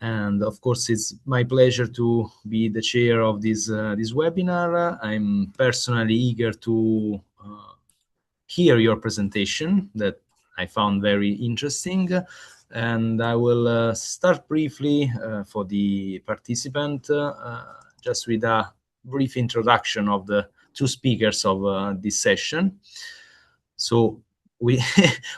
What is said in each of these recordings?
And of course, it's my pleasure to be the chair of this webinar. I'm personally eager to hear your presentation that I found very interesting. And I will start briefly for the participant, just with a brief introduction of the two speakers of this session. So we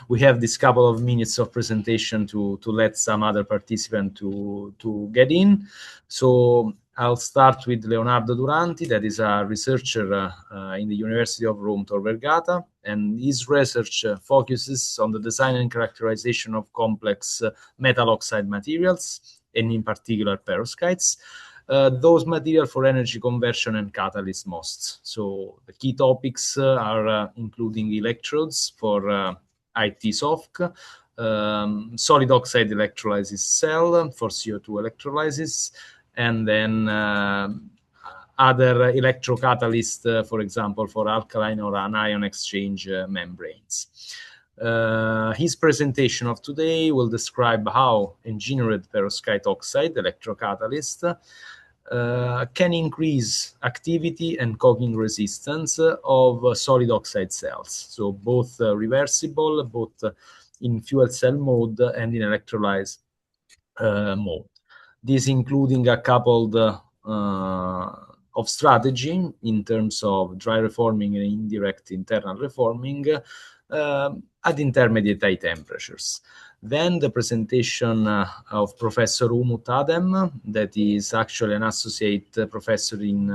we have this couple of minutes of presentation to let some other participant to get in. So I'll start with Leonardo Duranti, that is a researcher in the University of Rome Tor Vergata, and his research focuses on the design and characterization of complex metal oxide materials, and in particular perovskites. Those materials for energy conversion and catalyst most. So the key topics are including electrodes for IT SOFC, solid oxide electrolysis cell for CO2 electrolysis, and then other electrocatalysts, for example, for alkaline or anion exchange membranes. His presentation of today will describe how engineered perovskite oxide electrocatalyst can increase activity and caulking resistance of solid oxide cells. So both reversible, both in fuel cell mode and in electrolyze mode. This including a couple of strategy in terms of dry reforming and indirect internal reforming at intermediate high temperatures. Then the presentation of Professor Umut Adem, that is actually an associate professor in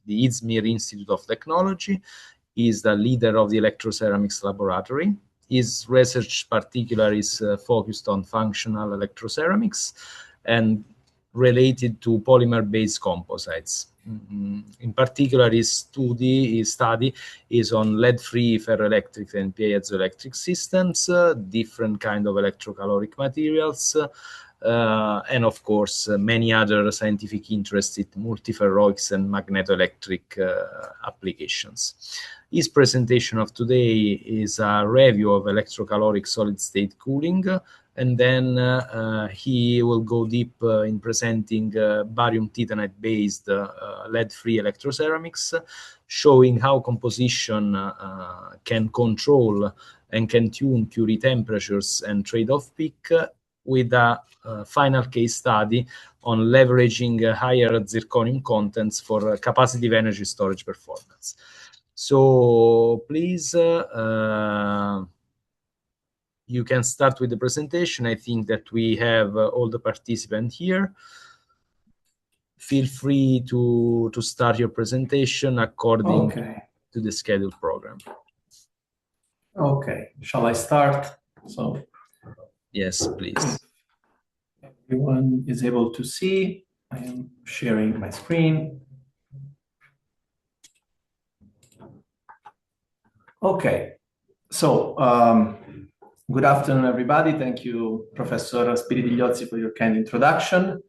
the Izmir Institute of Technology. He is the leader of the electroceramics laboratory. His research particularly is focused on functional electroceramics and related to polymer-based composites. In particular, his study is on lead-free ferroelectric and piezoelectric systems, different kind of electrocaloric materials, and of course, many other scientific interests in multiferroics and magnetoelectric applications. His presentation of today is a review of electrocaloric solid-state cooling, and then he will go deep in presenting barium titanate-based lead-free electroceramics, showing how composition can control and can tune Curie temperatures and trade-off peak, with a final case study on leveraging higher zirconium contents for capacitive energy storage performance. So please, you can start with the presentation. I think that we have all the participants here. Feel free to start your presentation according to the scheduled program. Okay, shall I start? So, yes, please. Everyone is able to see. I am sharing my screen. Okay, so good afternoon, everybody. Thank you, Professor Spiridigliozzi, for your kind introduction.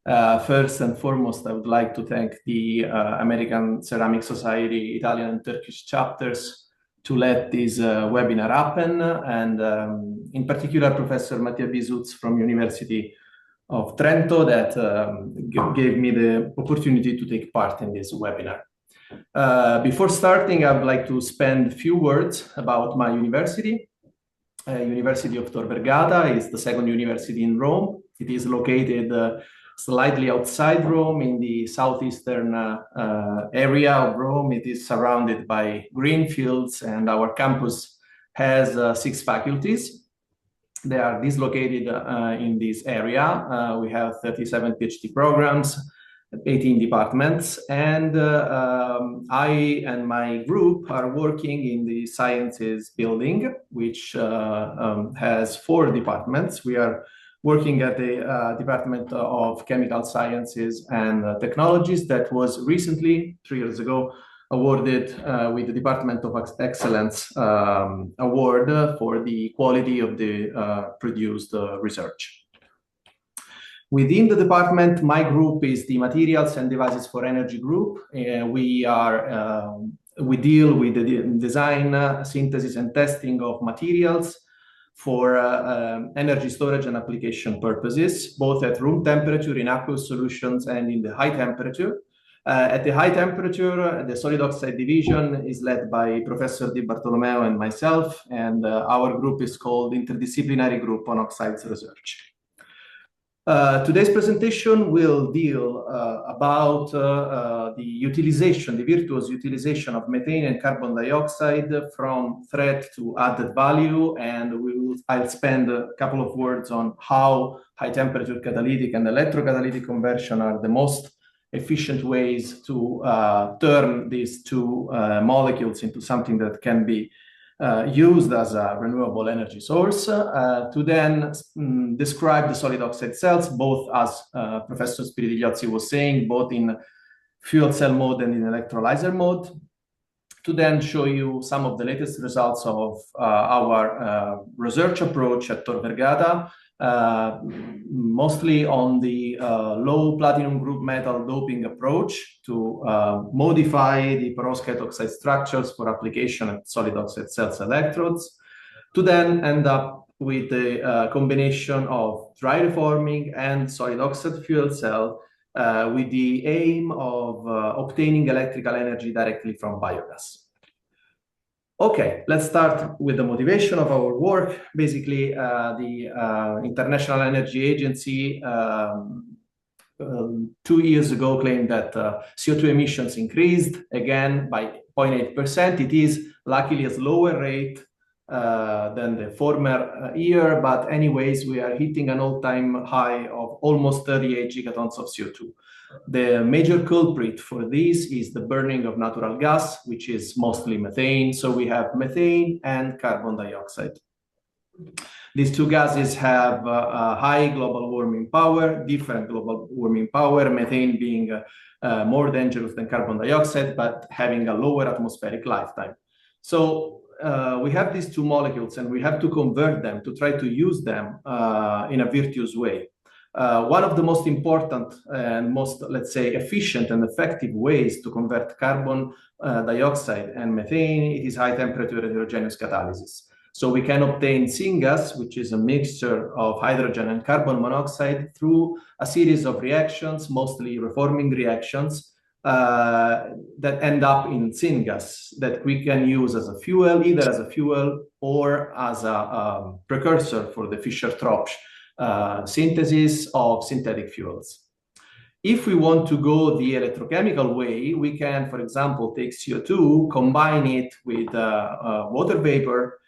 First and foremost, I would like to thank the American Ceramic Society Italian and Turkish chapters to let this webinar happen, and in particular, Professor Mattia Bisuz from University of Trento that gave me the opportunity to take part in this webinar. Before starting, I would like to spend a few words about my university. University of Tor Vergata is the second university in Rome. It is located slightly outside Rome in the southeastern area of Rome. It is surrounded by green fields, and our campus has 6 faculties. They are dislocated in this area. We have 37 PhD programs, 18 departments, and I and my group are working in the sciences building, which has 4 departments. We are working at the Department of Chemical Sciences and Technologies that was recently, 3 years ago, awarded with the Department of Excellence Award for the quality of the produced research. Within the department, my group is the Materials and Devices for Energy group. We deal with the design, synthesis, and testing of materials for energy storage and application purposes, both at room temperature in aqueous solutions and in the high temperature. At the high temperature, the solid oxide division is led by Professor Di Bartolomeo and myself, and our group is called Interdisciplinary Group on Oxides Research. Today's presentation will deal about the utilization, the virtuous utilization of methane and carbon dioxide from threat to added value, and I'll spend a couple of words on how high temperature catalytic and electrocatalytic conversion are the most efficient ways to turn these two molecules into something that can be used as a renewable energy source, to then describe the solid oxide cells, both as Professor Spiridigliozzi was saying, both in fuel cell mode and in electrolyzer mode, to then show you some of the latest results of our research approach at Tor Vergata, mostly on the low platinum group metal doping approach to modify the perovskite oxide structures for application at solid oxide cells electrodes, to then end up with a combination of dry reforming and solid oxide fuel cell with the aim of obtaining electrical energy directly from biogas. Okay, let's start with the motivation of our work. Basically, the International Energy Agency 2 years ago claimed that CO2 emissions increased again by 0.8%. It is luckily a lower rate than the former year, but anyways, we are hitting an all-time high of almost 38 gigatons of CO2. The major culprit for this is the burning of natural gas, which is mostly methane. So we have methane and carbon dioxide. These two gases have high global warming power, different global warming power, methane being more dangerous than carbon dioxide, but having a lower atmospheric lifetime. So we have these two molecules and we have to convert them to try to use them in a virtuous way. One of the most important and most, let's say, efficient and effective ways to convert carbon dioxide and methane is high temperature heterogeneous catalysis. So we can obtain syngas, which is a mixture of hydrogen and carbon monoxide, through a series of reactions, mostly reforming reactions, that end up in syngas that we can use as a fuel, either as a fuel or as a precursor for the Fischer-Tropsch synthesis of synthetic fuels. If we want to go the electrochemical way, we can, for example, take CO2, combine it with water vapor,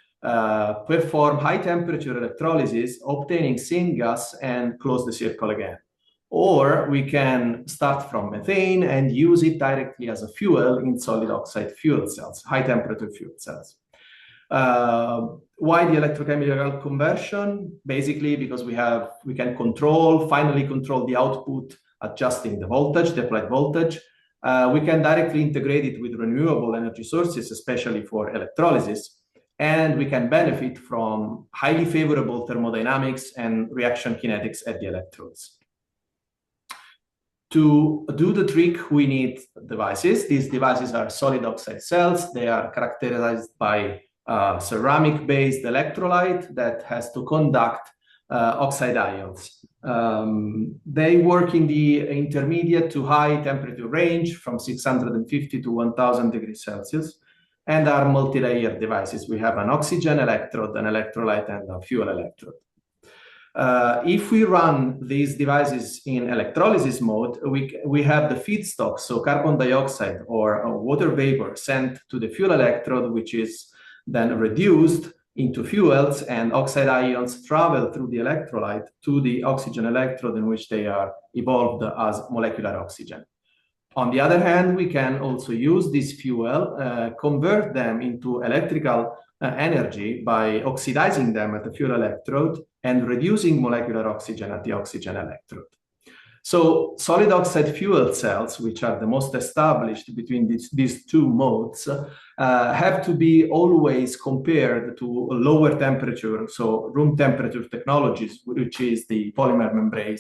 perform high temperature electrolysis, obtaining syngas, and close the circle again. Or we can start from methane and use it directly as a fuel in solid oxide fuel cells, high temperature fuel cells. Why the electrochemical conversion? Basically, because we can finally control the output, adjusting the voltage, the applied voltage. We can directly integrate it with renewable energy sources, especially for electrolysis. And we can benefit from highly favorable thermodynamics and reaction kinetics at the electrodes. To do the trick, we need devices. These devices are solid oxide cells. They are characterized by ceramic-based electrolyte that has to conduct oxide ions. They work in the intermediate to high temperature range from 650 to 1000 degrees Celsius and are multi-layered devices. We have an oxygen electrode, an electrolyte, and a fuel electrode. If we run these devices in electrolysis mode, we have the feedstock, so carbon dioxide or water vapor sent to the fuel electrode, which is then reduced into fuels, and oxide ions travel through the electrolyte to the oxygen electrode in which they are evolved as molecular oxygen. On the other hand, we can also use this fuel, convert them into electrical energy by oxidizing them at the fuel electrode and reducing molecular oxygen at the oxygen electrode. So solid oxide fuel cells, which are the most established between these two modes, have to be always compared to lower temperature, so room temperature technologies, which is the polymer membrane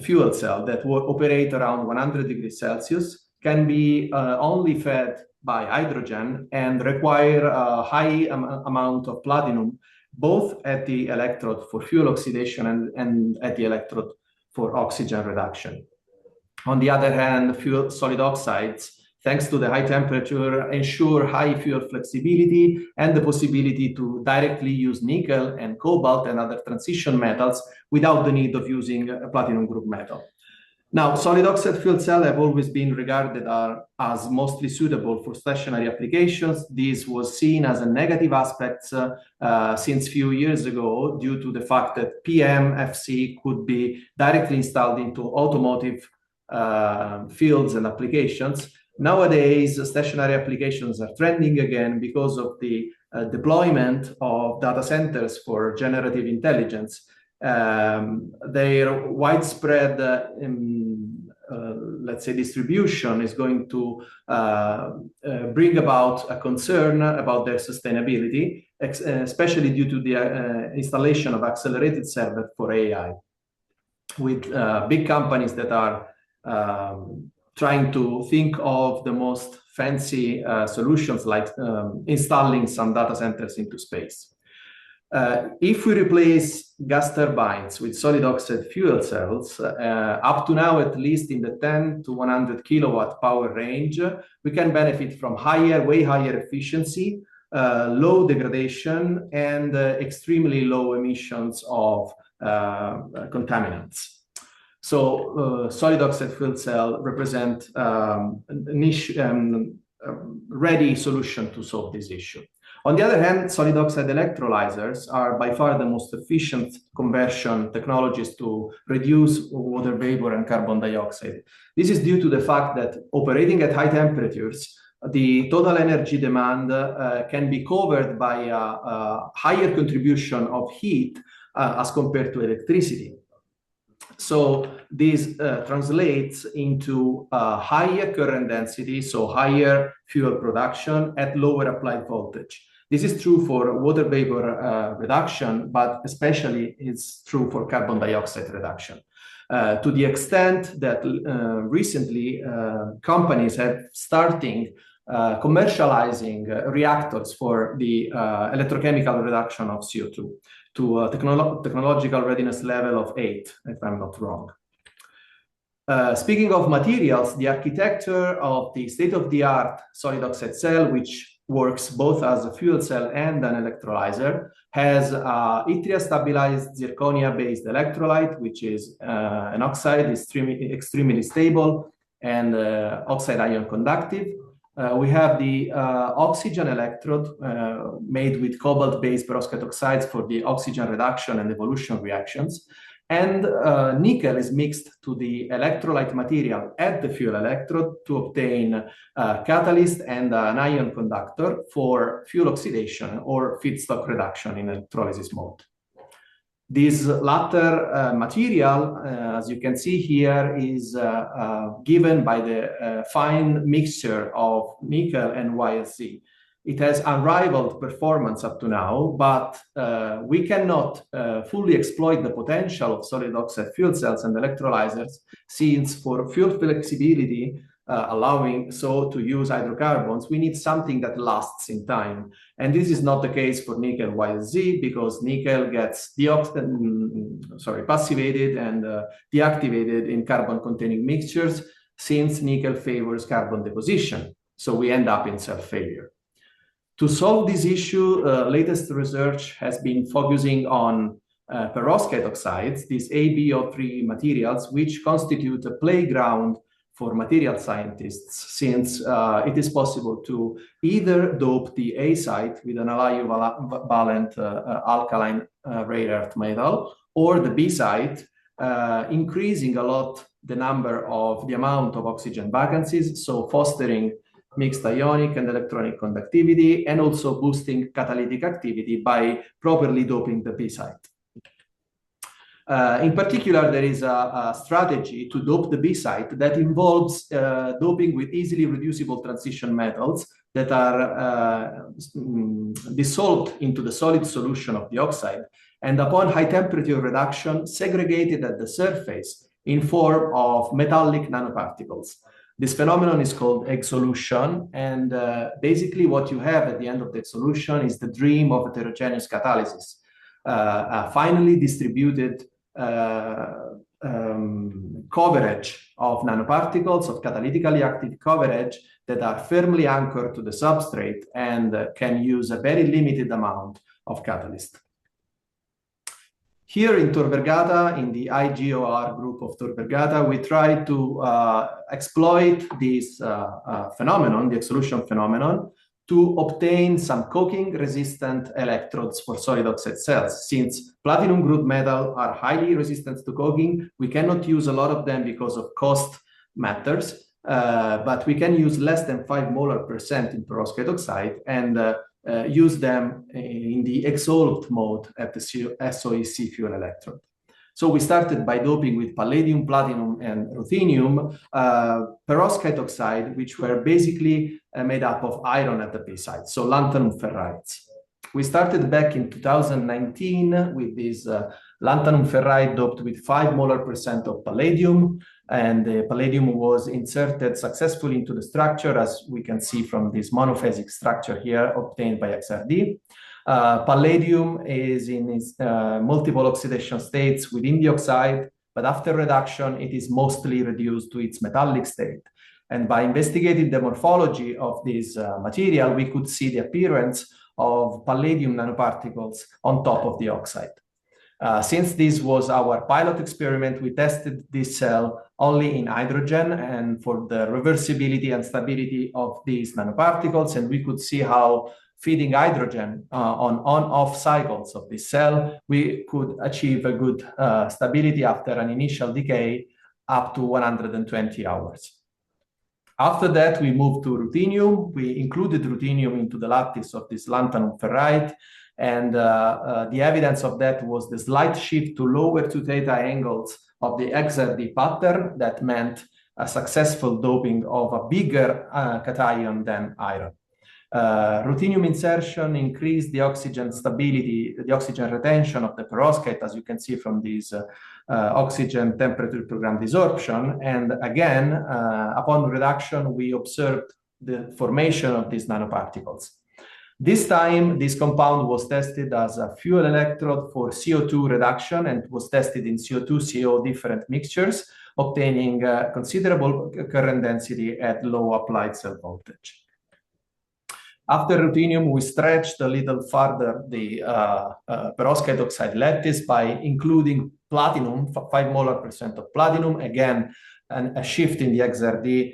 fuel cell that will operate around 100 degrees Celsius, can be only fed by hydrogen and require a high amount of platinum, both at the electrode for fuel oxidation and at the electrode for oxygen reduction. On the other hand, solid oxides, thanks to the high temperature, ensure high fuel flexibility and the possibility to directly use nickel and cobalt and other transition metals without the need of using a platinum group metal. Now, solid oxide fuel cells have always been regarded as mostly suitable for stationary applications. This was seen as a negative aspect since a few years ago due to the fact that PMFC could be directly installed into automotive fields and applications. Nowadays, stationary applications are trending again because of the deployment of data centers for generative intelligence. Their widespread, let's say, distribution is going to bring about a concern about their sustainability, especially due to the installation of accelerated servers for AI, with big companies that are trying to think of the most fancy solutions like installing some data centers into space. If we replace gas turbines with solid oxide fuel cells, up to now, at least in the 10 to 100 kilowatt power range, we can benefit from way higher efficiency, low degradation, and extremely low emissions of contaminants. So solid oxide fuel cell represent a niche ready solution to solve this issue. On the other hand, solid oxide electrolyzers are by far the most efficient conversion technologies to reduce water vapor and carbon dioxide. This is due to the fact that operating at high temperatures, the total energy demand can be covered by a higher contribution of heat as compared to electricity. So this translates into higher current density, so higher fuel production at lower applied voltage. This is true for water vapor reduction, but especially it's true for carbon dioxide reduction. To the extent that recently companies have starting commercializing reactors for the electrochemical reduction of CO2 to a technological readiness level of 8, if I'm not wrong. Speaking of materials, the architecture of the state-of-the-art solid oxide cell, which works both as a fuel cell and an electrolyzer, has a yttrium-stabilized zirconia-based electrolyte, which is an oxide, extremely stable and oxide ion conductive. We have the oxygen electrode made with cobalt-based perovskite oxides for the oxygen reduction and evolution reactions. And nickel is mixed to the electrolyte material at the fuel electrode to obtain a catalyst and an ion conductor for fuel oxidation or feedstock reduction in electrolysis mode. This latter material, as you can see here, is given by the fine mixture of nickel and YSC. It has unrivaled performance up to now, but we cannot fully exploit the potential of solid oxide fuel cells and electrolyzers, since for fuel flexibility, allowing so to use hydrocarbons, we need something that lasts in time. And this is not the case for nickel YSZ, because nickel gets passivated and deactivated in carbon-containing mixtures, since nickel favors carbon deposition. So we end up in self-failure. To solve this issue, latest research has been focusing on perovskite oxides, these AbO3 materials, which constitute a playground for material scientists, since it is possible to either dope the A site with an aliovalent alkaline rare earth metal, or the B site, increasing a lot the amount of oxygen vacancies, so fostering mixed ionic and electronic conductivity, and also boosting catalytic activity by properly doping the P site. In particular, there is a strategy to dope the B site that involves doping with easily reducible transition metals that are dissolved into the solid solution of the oxide, and upon high temperature reduction, segregated at the surface in form of metallic nanoparticles. This phenomenon is called exsolution, and basically what you have at the end of the exsolution is the dream of heterogeneous catalysis, a finely distributed coverage of nanoparticles, of catalytically active coverage that are firmly anchored to the substrate and can use a very limited amount of catalyst. Here in Tor Vergata, in the IGOR group of Tor Vergata, we try to exploit this phenomenon, the exsolution phenomenon, to obtain some coking-resistant electrodes for solid oxide cells. Since platinum group metals are highly resistant to coking, we cannot use a lot of them because of cost matters, but we can use less than 5 molar% in perovskite oxide and use them in the exsolved mode at the SOEC fuel electrode. So we started by doping with palladium, platinum, and ruthenium perovskite oxide, which were basically made up of iron at the p side, so lanthanum ferrites. We started back in 2019 with this lanthanum ferrite doped with 5 molar% of palladium, and the palladium was inserted successfully into the structure, as we can see from this monophasic structure here obtained by XRD. Palladium is in its multiple oxidation states within the oxide, but after reduction, it is mostly reduced to its metallic state. And by investigating the morphology of this material, we could see the appearance of palladium nanoparticles on top of the oxide. Since this was our pilot experiment, we tested this cell only in hydrogen and for the reversibility and stability of these nanoparticles, and we could see how feeding hydrogen on-off cycles of this cell, we could achieve a good stability after an initial decay up to 120 hours. After that, we moved to ruthenium. We included ruthenium into the lattice of this lanthanum ferrite, and the evidence of that was the slight shift to lower 2 theta angles of the XRD pattern that meant a successful doping of a bigger cation than iron. Ruthenium insertion increased the oxygen stability, the oxygen retention of the perovskite, as you can see from this oxygen temperature program desorption. And again, upon reduction, we observed the formation of these nanoparticles. This time, this compound was tested as a fuel electrode for CO2 reduction and was tested in CO2, CO different mixtures, obtaining considerable current density at low applied cell voltage. After ruthenium, we stretched a little further the perovskite oxide lattice by including platinum, 5 molar% of platinum. Again, a shift in the XRD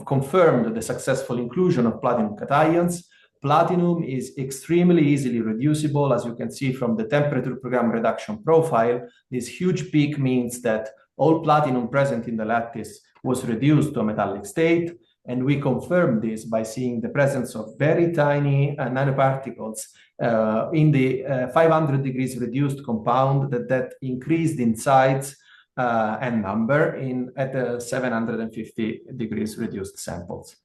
confirmed the successful inclusion of platinum cations. Platinum is extremely easily reducible, as you can see from the temperature program reduction profile. This huge peak means that all platinum present in the lattice was reduced to a metallic state. And we confirmed this by seeing the presence of very tiny nanoparticles in the 500 degrees reduced compound that increased in size and number at the 750 degrees reduced samples,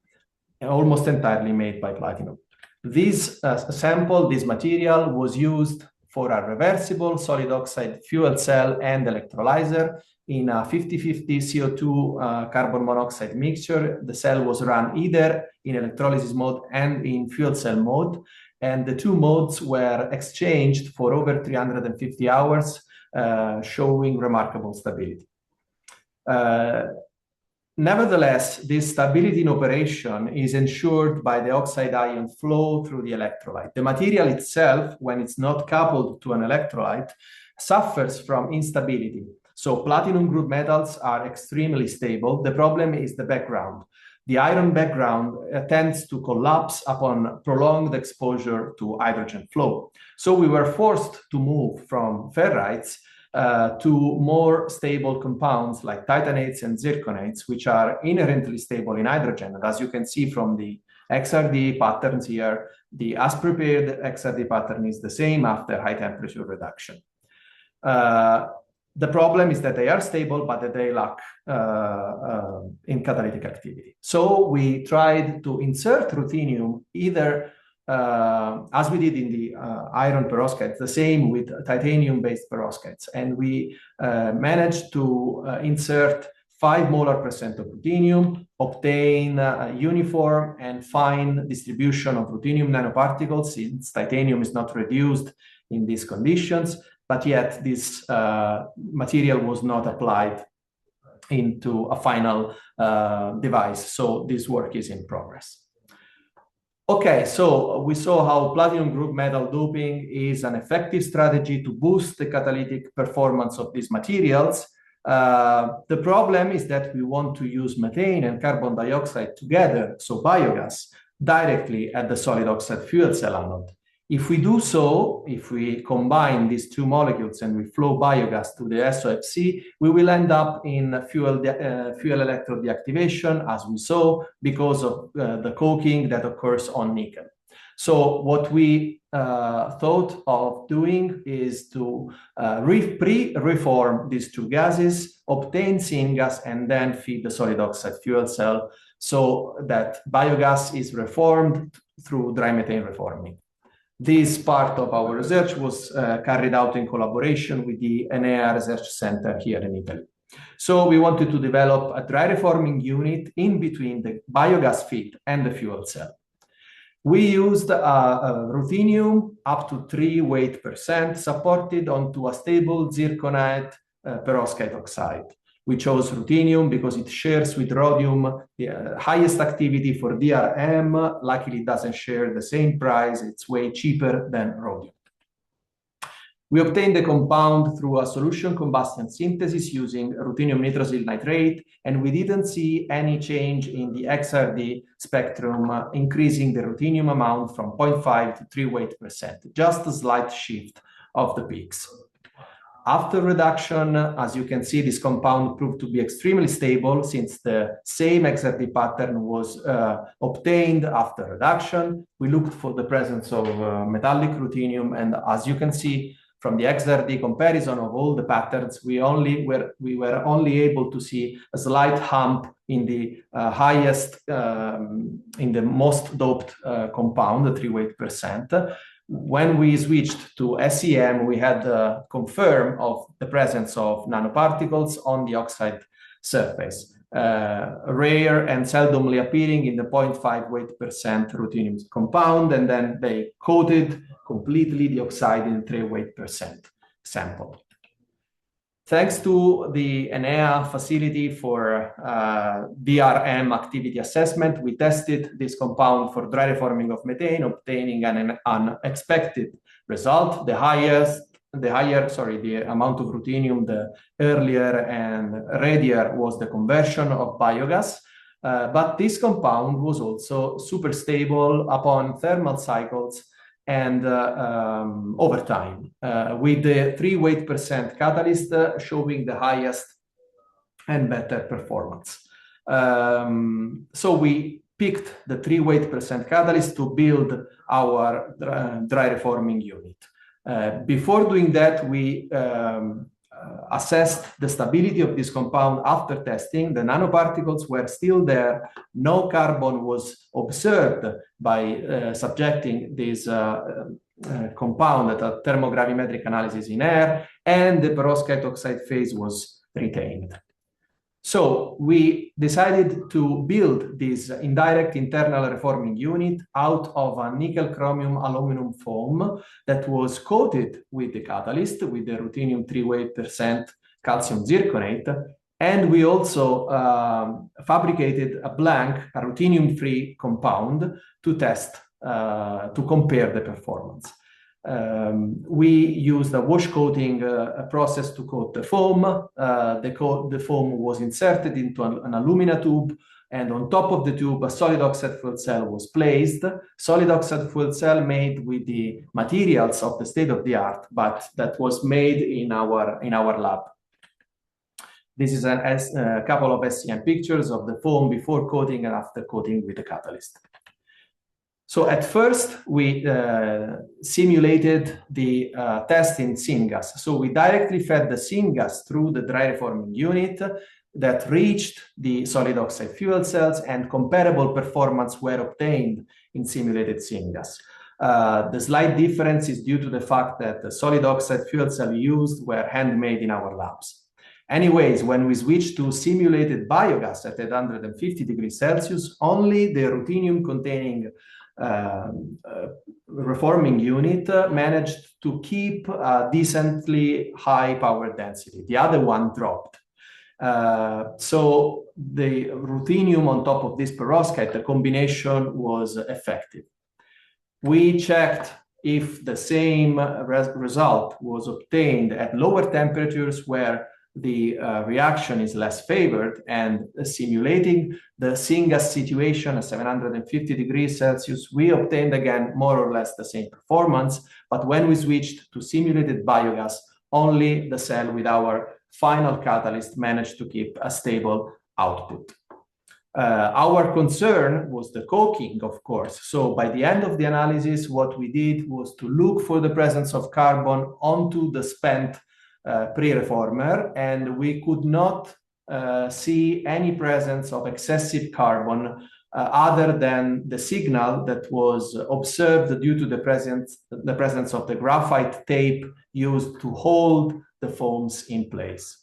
almost entirely made by platinum. This sample, this material, was used for a reversible solid oxide fuel cell and electrolyzer in a 50-50 CO2 carbon monoxide mixture. The cell was run either in electrolysis mode and in fuel cell mode, and the two modes were exchanged for over 350 hours, showing remarkable stability. Nevertheless, this stability in operation is ensured by the oxide ion flow through the electrolyte. The material itself, when it's not coupled to an electrolyte, suffers from instability. So platinum group metals are extremely stable. The problem is the background. The iron background tends to collapse upon prolonged exposure to hydrogen flow. So we were forced to move from ferrites to more stable compounds like titanates and zirconates, which are inherently stable in hydrogen. And as you can see from the XRD patterns here, the as prepared XRD pattern is the same after high temperature reduction. The problem is that they are stable, but that they lack in catalytic activity. So we tried to insert ruthenium either as we did in the iron perovskites, the same with titanium-based perovskites. And we managed to insert 5 molar percent of ruthenium, obtain a uniform and fine distribution of ruthenium nanoparticles, since titanium is not reduced in these conditions, but yet this material was not applied into a final device. So this work is in progress. Okay, so we saw how platinum group metal doping is an effective strategy to boost the catalytic performance of these materials. The problem is that we want to use methane and carbon dioxide together, so biogas, directly at the solid oxide fuel cell anode. If we do so, if we combine these two molecules and we flow biogas to the SOFC, we will end up in fuel electrode deactivation, as we saw, because of the coking that occurs on nickel. So what we thought of doing is to pre-reform these two gases, obtain syngas, and then feed the solid oxide fuel cell so that biogas is reformed through dry methane reforming. This part of our research was carried out in collaboration with the Enea Research Center here in Italy. So we wanted to develop a dry reforming unit in between the biogas feed and the fuel cell. We used ruthenium up to 3 weight percent supported onto a stable zirconite perovskite oxide. We chose ruthenium because it shares with rhodium the highest activity for DRM. Luckily, it doesn't share the same price. It's way cheaper than rhodium. We obtained the compound through a solution combustion synthesis using ruthenium nitrosyl nitrate, and we didn't see any change in the XRD spectrum, increasing the ruthenium amount from 0.5 to 3 weight percent, just a slight shift of the peaks. After reduction, as you can see, this compound proved to be extremely stable since the same XRD pattern was obtained after reduction. We looked for the presence of metallic ruthenium, and as you can see from the XRD comparison of all the patterns, we were only able to see a slight hump in the highest, in the most doped compound, the 3 weight percent. When we switched to SEM, we had confirm of the presence of nanoparticles on the oxide surface, rare and seldomly appearing in the 0.5 weight percent ruthenium compound, and then they coated completely the oxide in 3 weight percent sample. Thanks to the Enea facility for DRM activity assessment, we tested this compound for dry reforming of methane, obtaining an unexpected result. The amount of ruthenium, the earlier and readier was the conversion of biogas. But this compound was also super stable upon thermal cycles and over time, with the 3 weight percent catalyst showing the highest and better performance. So we picked the 3 weight percent catalyst to build our dry reforming unit. Before doing that, we assessed the stability of this compound after testing. The nanoparticles were still there. No carbon was observed by subjecting this compound at a thermogravimetric analysis in air, and the perovskite oxide phase was retained. So we decided to build this indirect internal reforming unit out of a nickel chromium aluminum foam that was coated with the catalyst, with the ruthenium 3 weight percent calcium zirconate. And we also fabricated a ruthenium-free compound to test, to compare the performance. We used a wash coating process to coat the foam. The foam was inserted into an alumina tube, and on top of the tube, a solid oxide fuel cell was placed. Solid oxide fuel cell made with the materials of the state-of-the-art, but that was made in our lab. This is a couple of SEM pictures of the foam before coating and after coating with the catalyst. So at first, we simulated the test in syngas. So we directly fed the syngas through the dry reforming unit that reached the solid oxide fuel cells, and comparable performance were obtained in simulated syngas. The slight difference is due to the fact that the solid oxide fuel cell used were handmade in our labs. Anyways, when we switched to simulated biogas at 850 degrees Celsius, only the ruthenium-containing reforming unit managed to keep a decently high power density. The other one dropped. So the ruthenium on top of this perovskite, the combination was effective. We checked if the same result was obtained at lower temperatures where the reaction is less favored, and simulating the syngas situation at 750 degrees Celsius, we obtained again more or less the same performance. But when we switched to simulated biogas, only the cell with our final catalyst managed to keep a stable output. Our concern was the coking, of course. So by the end of the analysis, what we did was to look for the presence of carbon onto the spent pre-reformer, and we could not see any presence of excessive carbon other than the signal that was observed due to the presence of the graphite tape used to hold the foams in place.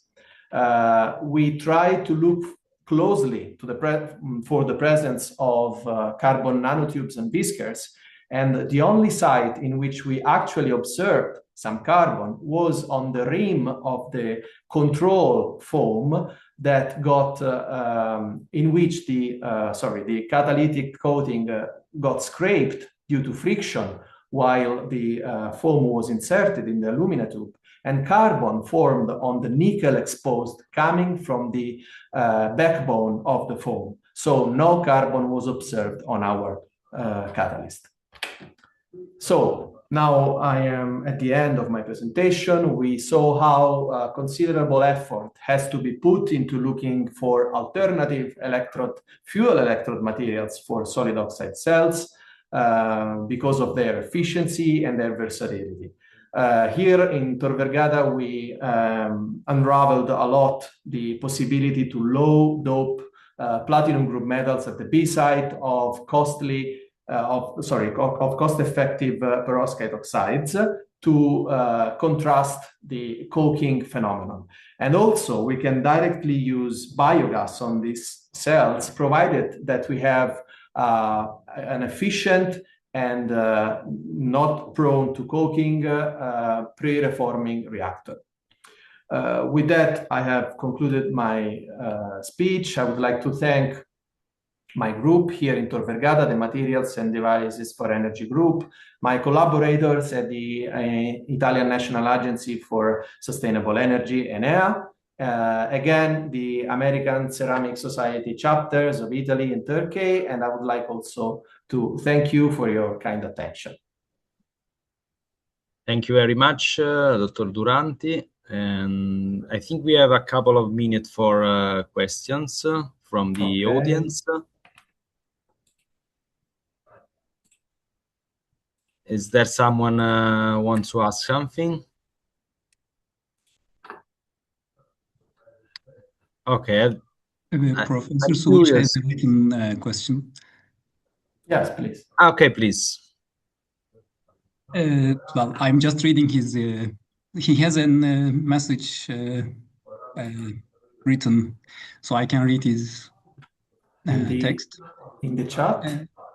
We tried to look closely to for the presence of carbon nanotubes and whiskers, and the only site in which we actually observed some carbon was on the rim of the control foam that got in which the catalytic coating got scraped due to friction while the foam was inserted in the alumina tube, and carbon formed on the nickel exposed coming from the backbone of the foam. So no carbon was observed on our catalyst. So now I am at the end of my presentation. We saw how considerable effort has to be put into looking for alternative fuel electrode materials for solid oxide cells because of their efficiency and their versatility. Here in Tor Vergata, we unraveled a lot the possibility to low dope platinum group metals at the B site of cost-effective perovskite oxides to contrast the coking phenomenon. And also, we can directly use biogas on these cells, provided that we have an efficient and not prone to coking pre-reforming reactor. With that, I have concluded my speech. I would like to thank my group here in Tor Vergata, the Materials and Devices for Energy Group, my collaborators at the Italian National Agency for Sustainable Energy, ENEA, again, the American Ceramic Society chapters of Italy and Turkey, and I would like also to thank you for your kind attention. Thank you very much, Dr. Duranti. And I think we have a couple of minutes for questions from the audience. Is there someone wants to ask something? Okay. Professor Soic has a written question. Yes, please. Okay, please. Well, I'm just reading his. He has a message written, so I can read his text. In the chat?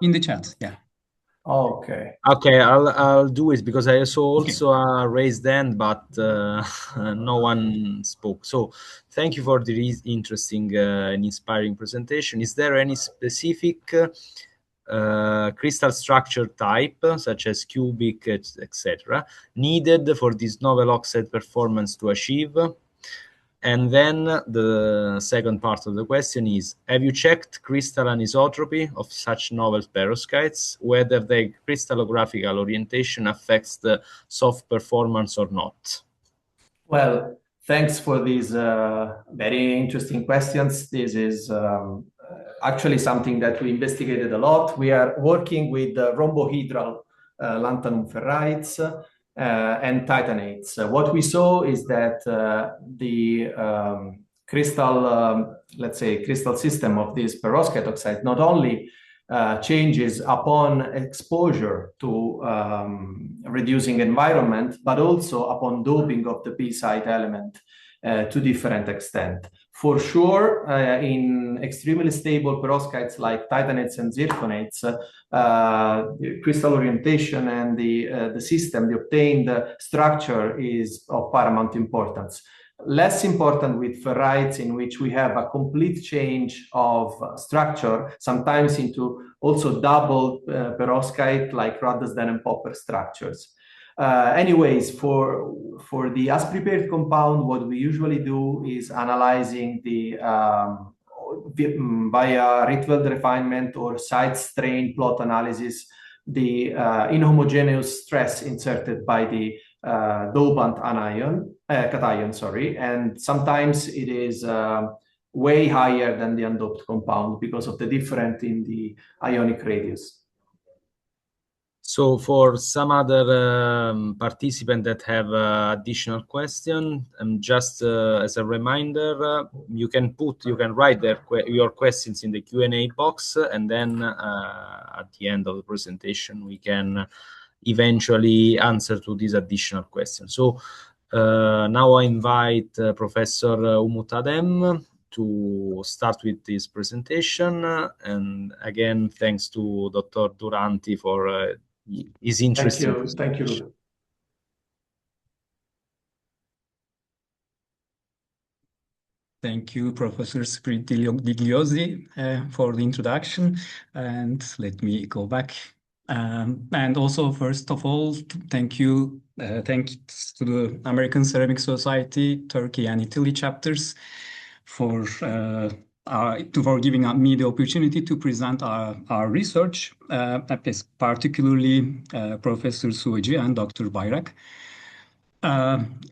In the chat, yeah. Okay. Okay, I'll do it because I saw also a raised hand, but no one spoke. So thank you for the interesting and inspiring presentation. Is there any specific crystal structure type, such as cubic, etc., needed for this novel oxide performance to achieve? And then the second part of the question is, have you checked crystal anisotropy of such novel perovskites, whether the crystallographical orientation affects the soft performance or not? Well, thanks for these very interesting questions. This is actually something that we investigated a lot. We are working with rhombohedral lanthanum ferrites and titanates. What we saw is that the crystal, let's say, crystal system of this perovskite oxide not only changes upon exposure to reducing environment, but also upon doping of the P site element to different extent. For sure, in extremely stable perovskites like titanates and zirconates, the crystal orientation and the system, the obtained structure is of paramount importance. Less important with ferrites, in which we have a complete change of structure, sometimes into also double perovskite like Rotterdam and Popper structures. Anyways, for the as prepared compound, what we usually do is analyzing the via Rietveld refinement or side strain plot analysis, the inhomogeneous stress inserted by the dopant cation, sorry, and sometimes it is way higher than the undoped compound because of the difference in the ionic radius. So for some other participants that have additional question, just as a reminder, you can write your questions in the Q&A box, and then at the end of the presentation we can eventually answer to these additional questions. So now I invite Professor Umut Adem to start with this presentation, and again thanks to Dr. Duranti for his interest. Thank you, Luca. Thank you, Professor Spiridigliozzi, for the introduction. And let me go back. And also, first of all, thanks to the American Ceramic Society, Turkey and Italy chapters for giving me the opportunity to present our research, particularly Professor SOEC and Dr. Bayrak.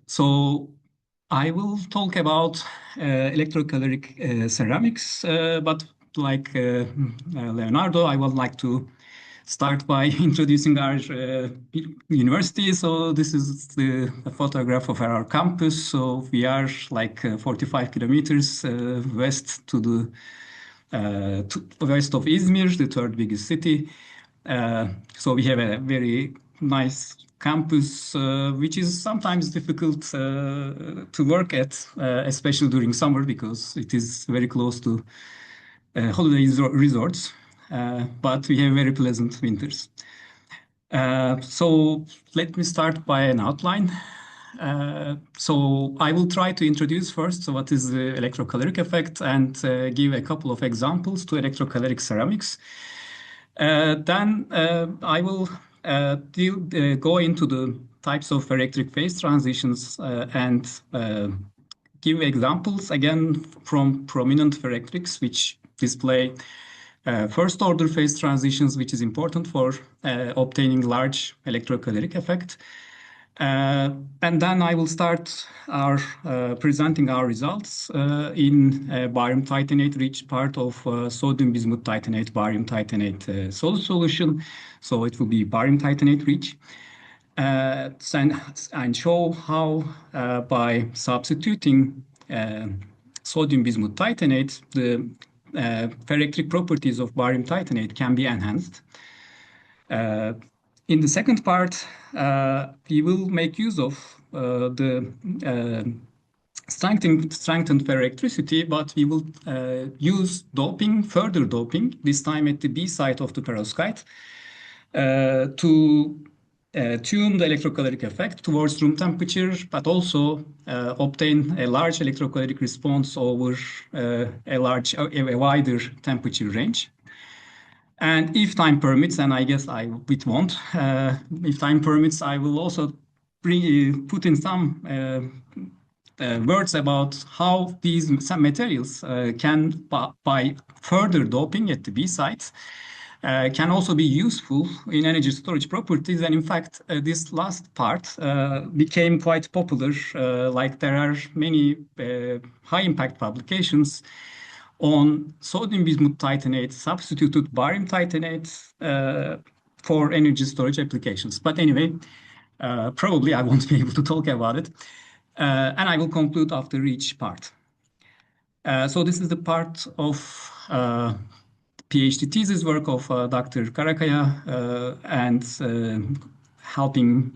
So I will talk about electrocaloric ceramics, but like Leonardo, I would like to start by introducing our university. So this is a photograph of our campus. So we are like 45 kilometers west to west of Izmir, the third biggest city. So we have a very nice campus, which is sometimes difficult to work at, especially during summer, because it is very close to holiday resorts. But we have very pleasant winters. So let me start by an outline. So I will try to introduce first what is the electrocaloric effect and give a couple of examples to electrocaloric ceramics. Then I will go into the types of electric phase transitions and give examples again from prominent ferrectrics, which display first order phase transitions, which is important for obtaining large electrocaloric effect. And then I will start presenting our results in barium titanate rich part of sodium bismuth titanate barium titanate solid solution. So it will be barium titanate rich. And show how by substituting sodium bismuth titanate, the ferrectric properties of barium titanate can be enhanced. In the second part, we will make use of the strengthened ferroelectricity, but we will use further doping, this time at the B site of the perovskite, to tune the electrocaloric effect towards room temperature, but also obtain a large electrocaloric response over a wider temperature range. And if time permits, and I guess it won't, if time permits, I will also put in some words about how some materials can, by further doping at the B sites, can also be useful in energy storage properties. And in fact, this last part became quite popular. Like there are many high impact publications on sodium bismuth titanate substituted barium titanate for energy storage applications. But anyway, probably I won't be able to talk about it. And I will conclude after each part. So this is the part of PhD thesis work of Dr. Karakaya, and helping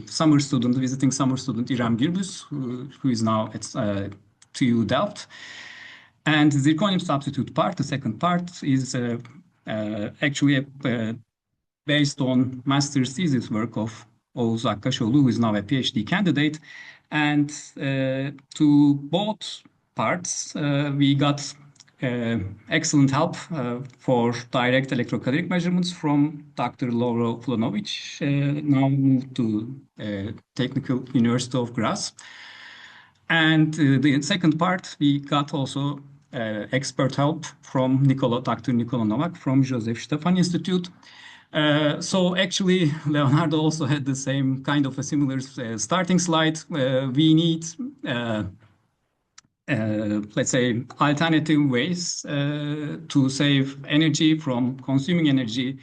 summer student, visiting summer student İrem Gürbüz, who is now at TU Delft. And the zirconium substitute part, the second part, is actually based on master's thesis work of Oğuz Akkaşoğlu, who is now a PhD candidate. And to both parts, we got excellent help for direct electrocatalytic measurements from Dr. Lovro Fulanovic, now moved to Technical University of Graz. And the second part, we got also expert help from Dr. Nikola Novak from Joseph Stefan Institute. So actually, Leonardo also had the same kind of a similar starting slide. We need, let's say, alternative ways to save energy from consuming energy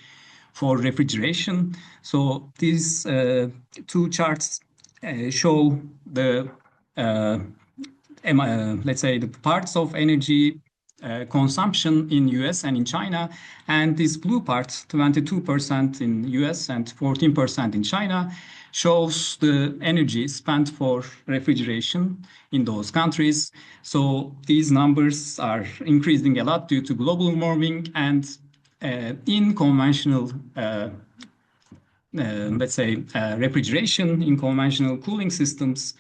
for refrigeration. So these two charts show the, let's say, the parts of energy consumption in US and in China, and this blue part, 22% in US and 14% in China, shows the energy spent for refrigeration in those countries. So these numbers are increasing a lot due to global warming, and in conventional let's say refrigeration, in conventional cooling systems,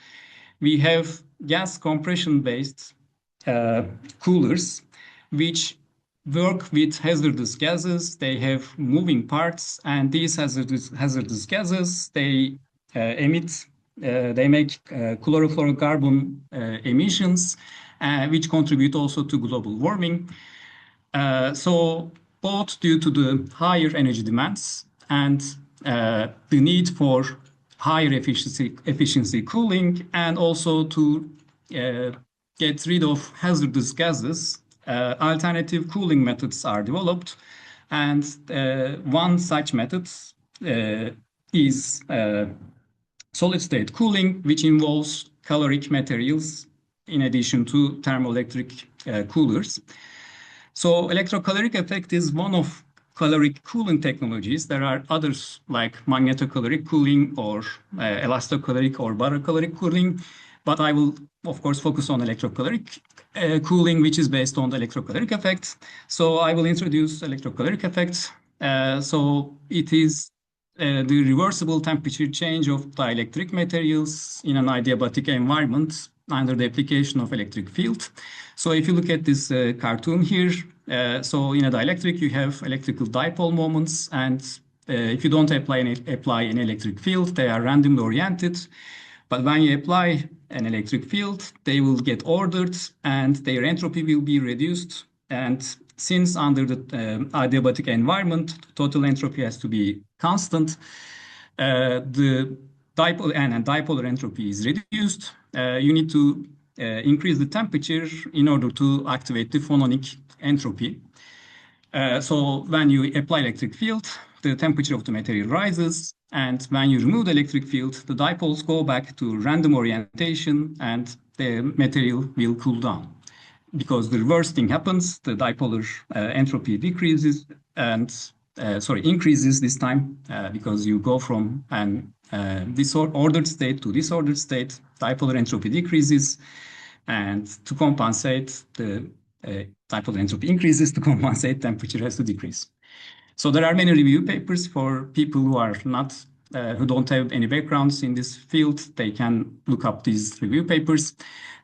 we have gas compression based coolers which work with hazardous gases. They have moving parts, and these hazardous gases, they emit, they make chlorofluorocarbon emissions, which contribute also to global warming. So both due to the higher energy demands and the need for higher efficiency cooling, and also to get rid of hazardous gases, alternative cooling methods are developed. And one such method is solid state cooling, which involves caloric materials in addition to thermoelectric coolers. So electrocaloric effect is one of caloric cooling technologies. There are others like magnetocaloric cooling or elastocaloric or barocaloric cooling, but I will, of course, focus on electrocaloric cooling, which is based on the electrocaloric effect. So I will introduce electrocaloric effect. So it is the reversible temperature change of dielectric materials in an adiabatic environment under the application of electric field. So if you look at this cartoon here, so in a dielectric, you have electrical dipole moments, and if you don't apply an electric field, they are randomly oriented. But when you apply an electric field, they will get ordered and their entropy will be reduced. And since under the adiabatic environment, total entropy has to be constant, the dipole and dipolar entropy is reduced. You need to increase the temperature in order to activate the phononic entropy. So when you apply electric field, the temperature of the material rises, and when you remove the electric field, the dipoles go back to random orientation and the material will cool down. Because the reverse thing happens, the dipolar entropy decreases and, increases this time because you go from an disordered state to disordered state, dipolar entropy decreases, and to compensate, the dipolar entropy increases. To compensate, temperature has to decrease. So there are many review papers for people who are not, who don't have any backgrounds in this field. They can look up these review papers.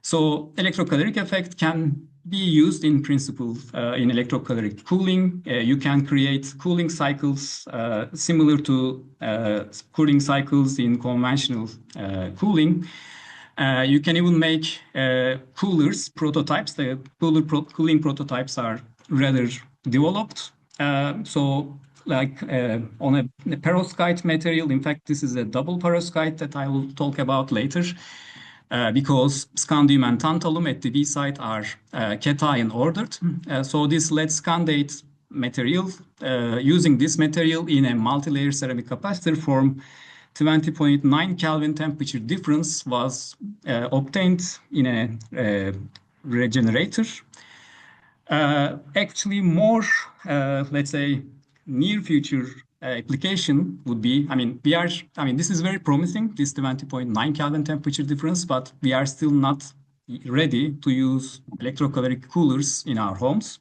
So electrocaloric effect can be used in principle in electrocaloric cooling. You can create cooling cycles similar to cooling cycles in conventional cooling. You can even make coolers, prototypes. The cooling prototypes are rather developed. So like on a perovskite material, in fact, this is a double perovskite that I will talk about later, because scandium and tantalum at the V site are cation ordered. So this lead scandate material, using this material in a multi-layer ceramic capacitor form, 20.9 Kelvin temperature difference was obtained in a regenerator. Actually, more, let's say, near future application would be, this is very promising, this 20.9 Kelvin temperature difference, but we are still not ready to use electrocaloric coolers in our homes.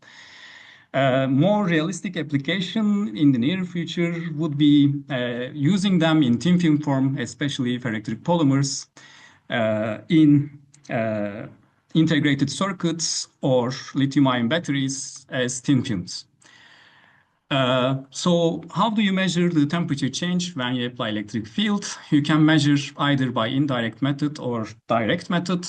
More realistic application in the near future would be using them in thin film form, especially ferroelectric polymers, in integrated circuits or lithium-ion batteries as thin films. So how do you measure the temperature change when you apply electric field? You can measure either by indirect method or direct method.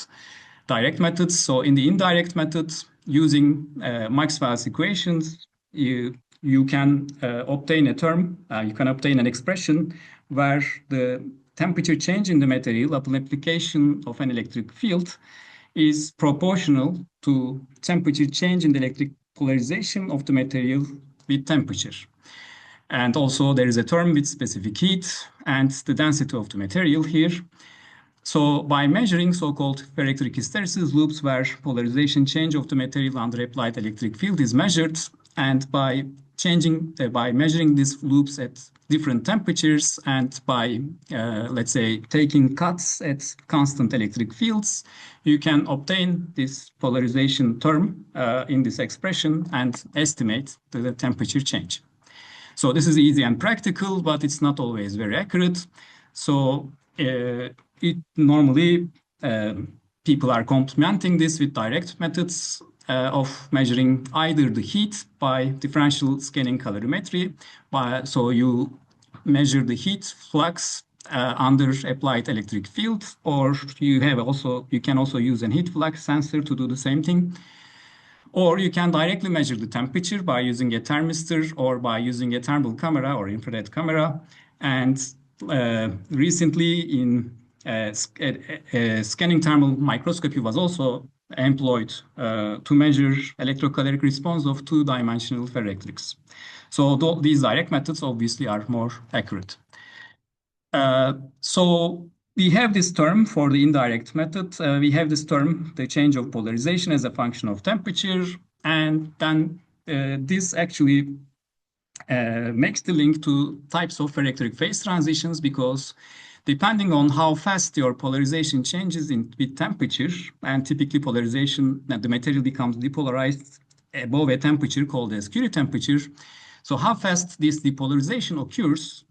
So in the indirect method, using Maxwell's equations, you can obtain a term, you can obtain an expression where the temperature change in the material upon application of an electric field is proportional to temperature change in the electric polarization of the material with temperature. And also there is a term with specific heat and the density of the material here. So by measuring so-called ferroelectric hysteresis loops where polarization change of the material under applied electric field is measured, and by measuring these loops at different temperatures and by, let's say, taking cuts at constant electric fields, you can obtain this polarization term in this expression and estimate the temperature change. So this is easy and practical, but it's not always very accurate. So normally people are complementing this with direct methods of measuring either the heat by differential scaling calorimetry. So you measure the heat flux under applied electric field, or you can also use a heat flux sensor to do the same thing. Or you can directly measure the temperature by using a thermistor or by using a thermal camera or infrared camera. And recently in scanning thermal microscopy was also employed to measure electrocaloric response of two-dimensional ferroelectrics. So these direct methods obviously are more accurate. So we have this term for the indirect method. We have this term, the change of polarization as a function of temperature. And then this actually makes the link to types of ferroelectric phase transitions, because depending on how fast your polarization changes with temperature, and typically polarization, the material becomes depolarized above a temperature called as Curie temperature. So how fast this depolarization occurs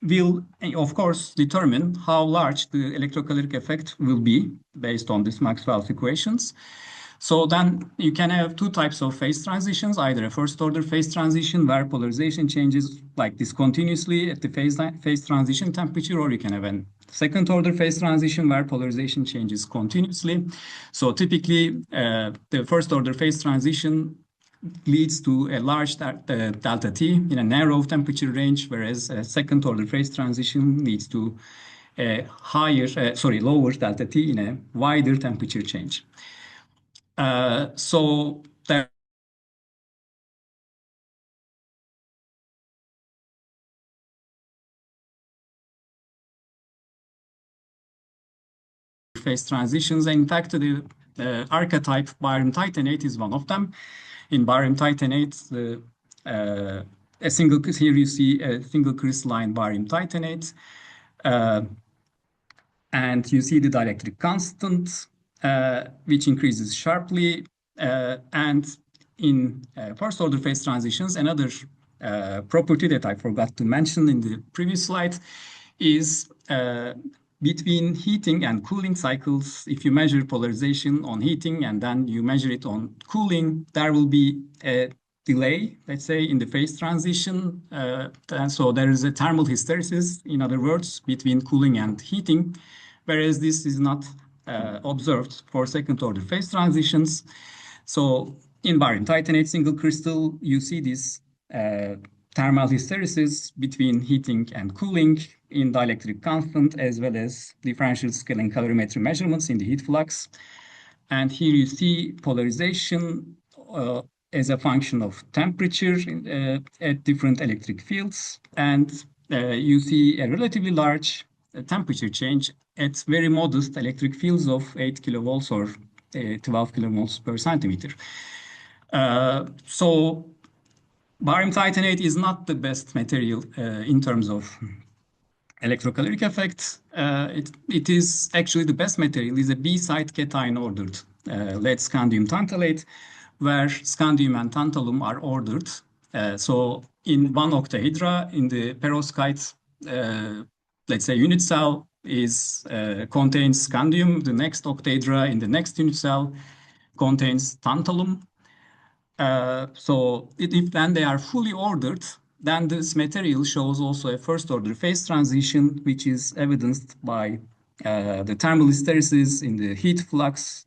will, of course, determine how large the electrocaloric effect will be based on this Maxwell's equations. So then you can have two types of phase transitions, either a first-order phase transition where polarization changes like this continuously at the phase transition temperature, or you can have a second-order phase transition where polarization changes continuously. So typically, the first-order phase transition leads to a large delta T in a narrow temperature range, whereas a second-order phase transition leads to a lower delta T in a wider temperature change. So there phase transitions. In fact, the archetype barium titanate is one of them. In barium titanate, here you see a single crystalline barium titanate, and you see the dielectric constant, which increases sharply. And in first-order phase transitions, another property that I forgot to mention in the previous slide is between heating and cooling cycles. If you measure polarization on heating and then you measure it on cooling, there will be a delay, let's say, in the phase transition. And so there is a thermal hysteresis, in other words, between cooling and heating, whereas this is not observed for second-order phase transitions. So in barium titanate single crystal, you see this thermal hysteresis between heating and cooling in dielectric constant, as well as differential scaling calorimetry measurements in the heat flux. And here you see polarization as a function of temperature at different electric fields. And you see a relatively large temperature change at very modest electric fields of 8 kilovolts or 12 kilovolts per centimeter. So barium titanate is not the best material in terms of electrocaloric effect. It is actually the best material is a B-side cation ordered lead scandium tantalate, where scandium and tantalum are ordered. So in one octahedra, in the perovskite, let's say unit cell contains scandium. The next octahedra in the next unit cell contains tantalum. So if then they are fully ordered, then this material shows also a first order phase transition, which is evidenced by the thermal hysteresis in the heat flux,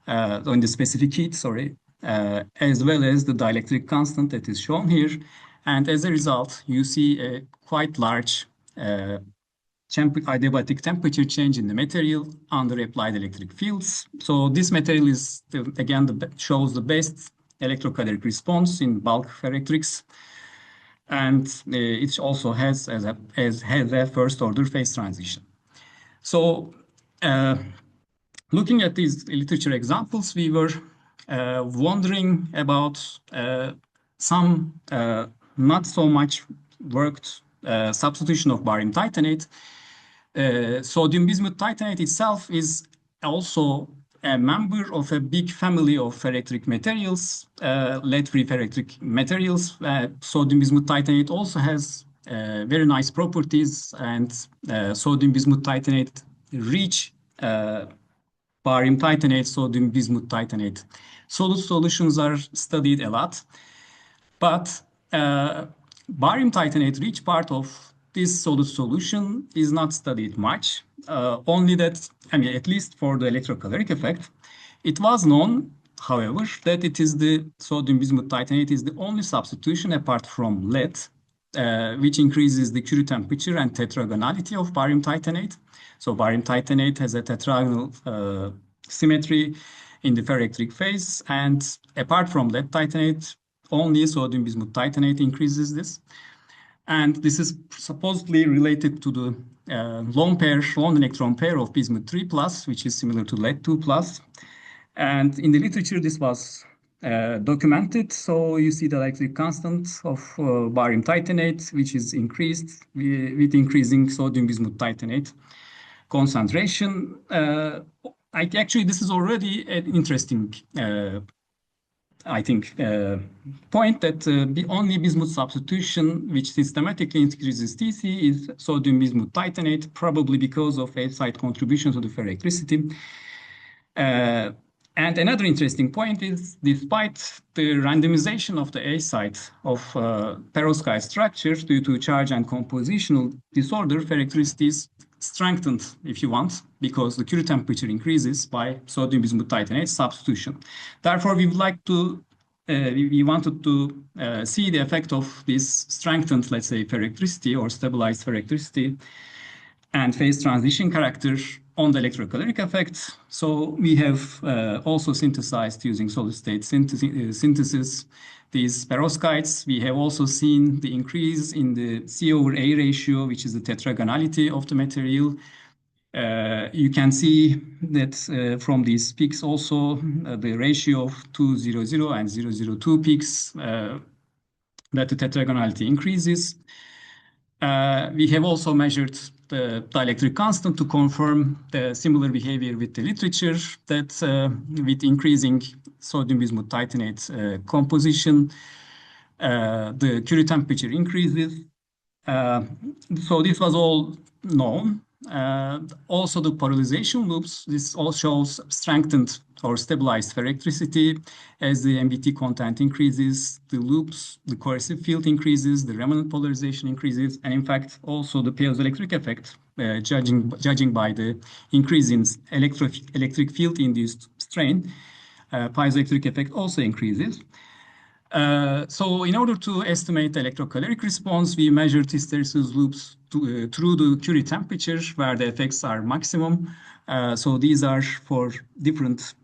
in the specific heat, sorry, as well as the dielectric constant that is shown here. And as a result, you see a quite large adiabatic temperature change in the material under applied electric fields. So this material is, again, shows the best electrocaloric response in bulk ferroelectrics. And it also has a first order phase transition. So looking at these literature examples, we were wondering about some not so much worked substitution of barium titanate. Sodium bismuth titanate itself is also a member of a big family of ferroelectric materials, lead-free ferroelectric materials. Sodium bismuth titanate also has very nice properties, and sodium bismuth titanate rich barium titanate, sodium bismuth titanate. Solid solutions are studied a lot, but barium titanate rich part of this solid solution is not studied much. Only that, I mean, at least for the electrocaloric effect, it was known, however, that it is the sodium bismuth titanate is the only substitution apart from lead, which increases the Curie temperature and tetragonality of barium titanate. So barium titanate has a tetragonal symmetry in the ferroelectric phase, and apart from lead titanate, only sodium bismuth titanate increases this. And this is supposedly related to the lone electron pair of bismuth 3+, which is similar to lead 2+. And in the literature, this was documented. So you see the electric constant of barium titanate, which is increased with increasing sodium bismuth titanate concentration. Actually, this is already an interesting I think, point that the only bismuth substitution which systematically increases TC is sodium bismuth titanate, probably because of A-site contribution to the ferroelectricity. And another interesting point is, despite the randomization of the A-site of perovskite structures due to charge and compositional disorder, ferroelectricity is strengthened, if you want, because the Curie temperature increases by sodium bismuth titanate substitution. Therefore, we would like to, we wanted to see the effect of this strengthened, let's say, ferroelectricity or stabilized ferroelectricity and phase transition character on the electrocaloric effect. So we have also synthesized using solid state synthesis these perovskites. We have also seen the increase in the C/A ratio, which is the tetragonality of the material. You can see that from these peaks also, the ratio of 200 and 002 peaks, that the tetragonality increases. We have also measured the dielectric constant to confirm the similar behavior with the literature, that with increasing sodium bismuth titanate composition, the Curie temperature increases. So this was all known. Also the polarization loops, this all shows strengthened or stabilized ferroelectricity. As the MBT content increases, the loops, the coercive field increases, the remnant polarization increases, and in fact also the piezoelectric effect, judging by the increase in electric field induced strain, piezoelectric effect also increases. So in order to estimate the electrocaloric response, we measured hysteresis loops through the Curie temperature where the effects are maximum. So these are for different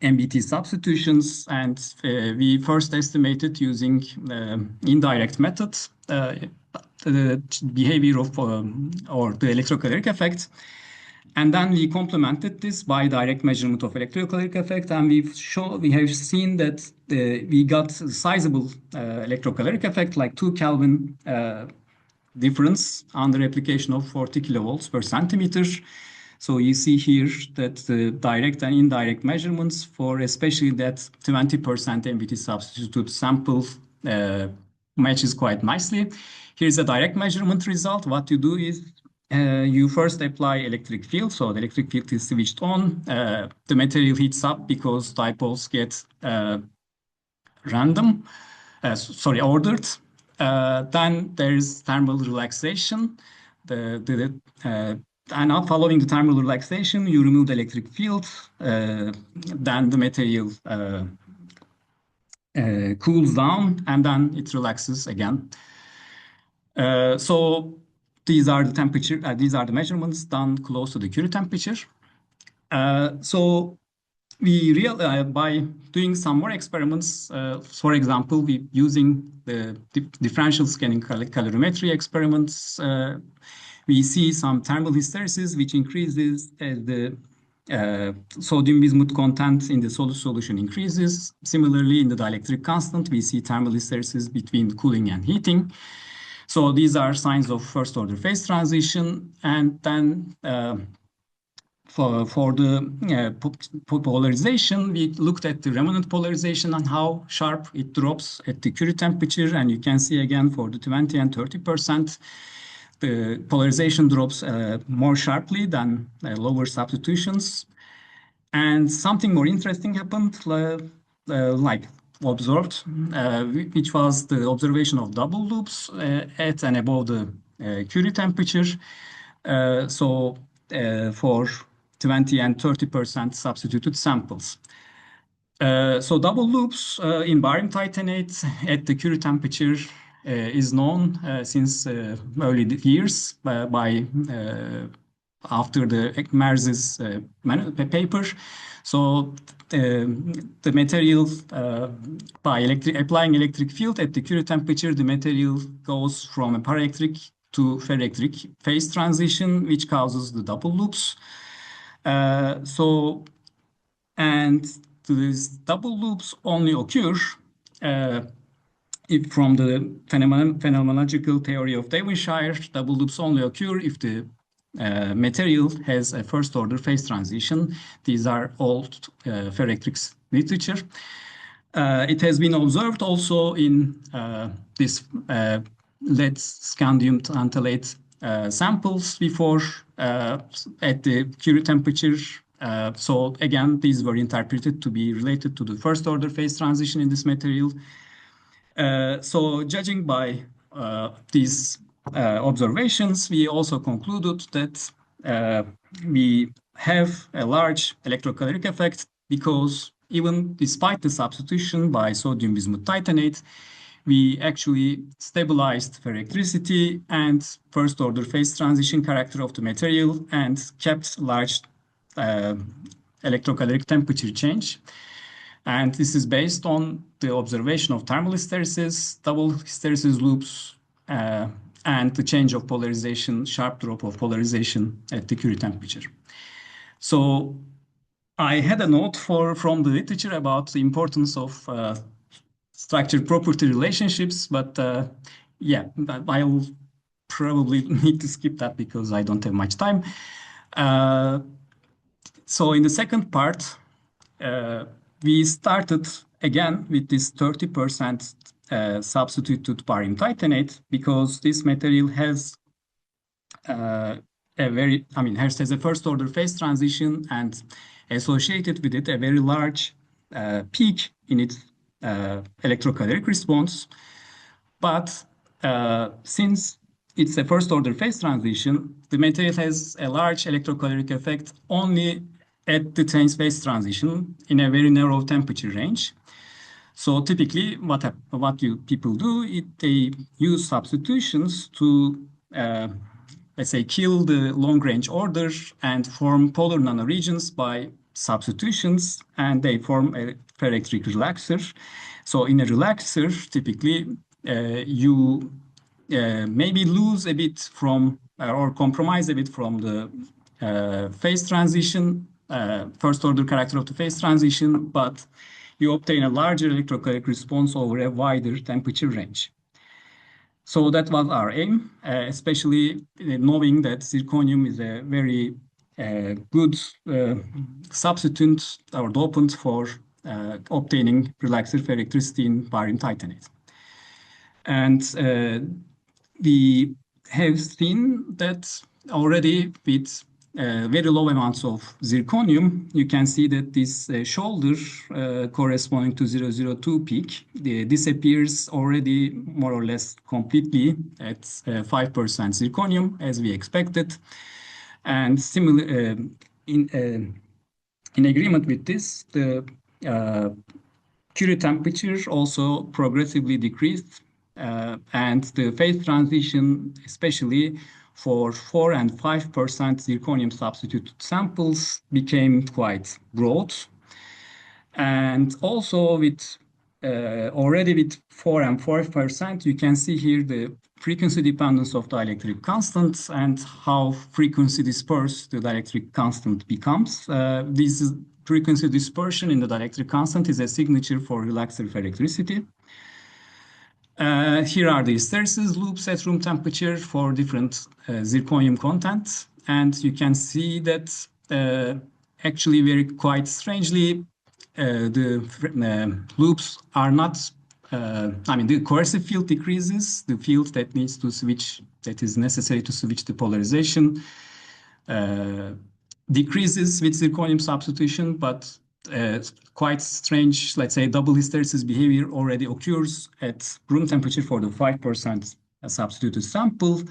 MBT substitutions, and we first estimated using indirect methods the behavior of or the electrocaloric effect. And then we complemented this by direct measurement of electrocaloric effect, and we have seen that we got a sizable electrocaloric effect, like 2 Kelvin difference under application of 40 kilovolts per centimeter. So you see here that the direct and indirect measurements for especially that 20% MBT substitute sample matches quite nicely. Here's a direct measurement result. What you do is you first apply electric field. So the electric field is switched on. The material heats up because dipoles get ordered. Then there's thermal relaxation. And following the thermal relaxation, you remove the electric field. Then the material cools down, and then it relaxes again. So these are the temperature. These are the measurements done close to the Curie temperature. So we by doing some more experiments, for example, we using the differential scanning calorimetry experiments, we see some thermal hysteresis, which increases as the sodium bismuth content in the solid solution increases. Similarly, in the dielectric constant, we see thermal hysteresis between cooling and heating. So these are signs of first order phase transition. And then for the polarization, we looked at the remnant polarization and how sharp it drops at the Curie temperature. And you can see again for the 20 and 30%, the polarization drops more sharply than lower substitutions. And something more interesting happened, like observed, which was the observation of double loops at and above the Curie temperature. So for 20 and 30% substituted samples. So double loops in barium titanate at the Curie temperature is known since early years by after the Merz's paper. So the material by applying electric field at the Curie temperature, the material goes from a paraelectric to ferroelectric phase transition, which causes the double loops. And these double loops only occur if from the phenomenological theory of Devonshire, double loops only occur if the material has a first order phase transition. These are old ferroelectrics literature. It has been observed also in this lead scandium tantalate samples before at the Curie temperature. So again, these were interpreted to be related to the first order phase transition in this material. So judging by these observations, we also concluded that we have a large electrocaloric effect because even despite the substitution by sodium bismuth titanate, we actually stabilized ferroelectricity and first order phase transition character of the material and kept large electrocaloric temperature change. And this is based on the observation of thermal hysteresis, double hysteresis loops, and the change of polarization, sharp drop of polarization at the Curie temperature. So I had a note from the literature about the importance of structure property relationships, but yeah, I'll probably need to skip that because I don't have much time. So in the second part, we started again with this 30% substituted barium titanate because this material has has a first order phase transition and associated with it a very large peak in its electrocaloric response. But since it's a first order phase transition, the material has a large electrocaloric effect only at the phase transition in a very narrow temperature range. So typically what people do, they use substitutions to, let's say, kill the long-range order and form polar nanoregions by substitutions, and they form a ferroelectric relaxer. So in a relaxer, typically, you maybe lose a bit from or compromise a bit from the phase transition, first order character of the phase transition, but you obtain a larger electrochemical response over a wider temperature range. So that was our aim, especially knowing that zirconium is a very good substitute or dopant for obtaining relaxer ferricity in barium titanate. And we have seen that already with very low amounts of zirconium, you can see that this shoulder corresponding to 002 peak disappears already more or less completely at 5% zirconium as we expected. And similar in agreement with this, the Curie temperature also progressively decreased, and the phase transition, especially for 4 and 5% zirconium substituted samples, became quite broad. And also with already with 4 and 5%, you can see here the frequency dependence of dielectric constant and how frequency dispersed the dielectric constant becomes. This is frequency dispersion in the dielectric constant is a signature for relaxer ferricity. Here are the hysteresis loops at room temperature for different zirconium content. And you can see that actually very quite strangely, the loops are not, I mean, the coercive field decreases, the field that needs to switch, that is necessary to switch the polarization, decreases with zirconium substitution, but quite strange, let's say, double hysteresis behavior already occurs at room temperature for the 5% substituted sample,